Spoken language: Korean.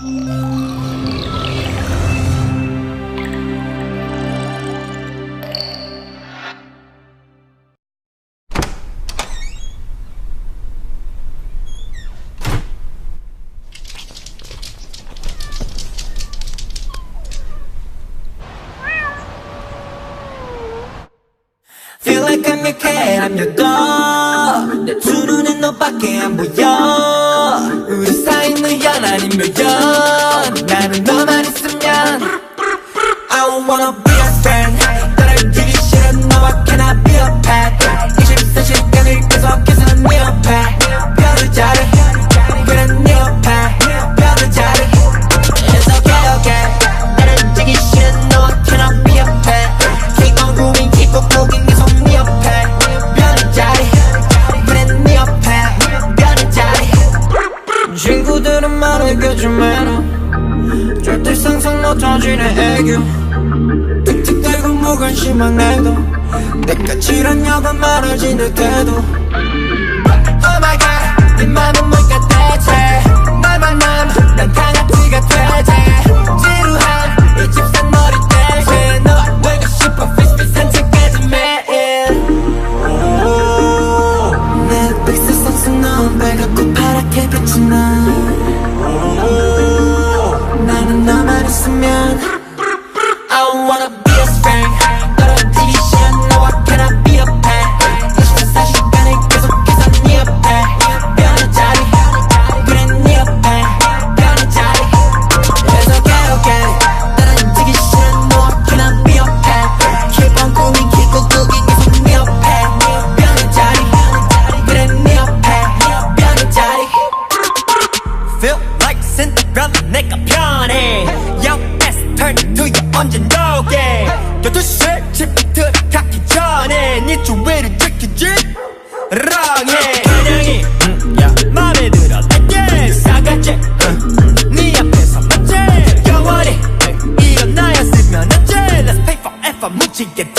Feel like I'm your cat, I'm your dog. 내 두 눈엔 너밖에 안 보여. 우리 사이는 연 아니면 연. 나는 너만 있으면 I don't wanna be a friend. 너를 주기 싫은 너와 cannot be a pet. 24시간을 계속해서 네 옆에 별을 자리. 그래 네 옆에 별을 자리. It's okay okay. 나를 주기 싫은 너와 cannot be a pet. Keep on grooving, keep on moving. 친구들은 말해줘 좀 해라. 절대 상상 못하지네 애교. 틱틱대고 무관심한 애도 내가 지렸냐고 말하지 내 태도. Oh my god 네 맘은 뭘까 대체. 날 만나면 난 강아지가 되지. 지루한 이 집산머리 대신 너와 놀고 싶어 fish 산책까지 매일. 내 백색 상승 넌 배가 고파랗게 빛이 나. 나는 너만 있으면 I don't wanna be a friend. 너를 되기 싫은 너와 cannot be a pet. 24시간을 계속해서 네 옆에 별의 자리. 그래 네 옆에 별의 자리. It's okay okay. 너를 되기 싫은 너와 cannot be a pet. Keep on going keep on going 계속 네 옆에 별의 자리. 그래 네 옆에 별의 자리. Feel like Cinderella 내가 편해. Young ass turn to you 언젠 너게. 12시에 집에 들어가기 전에 네 주위를 지키지 랑해. 그냥이 맘에 들어 내게 싸가지. 네 앞에서 맞지 영원히 일어나였으면 언제 Let's pay forever 묻히게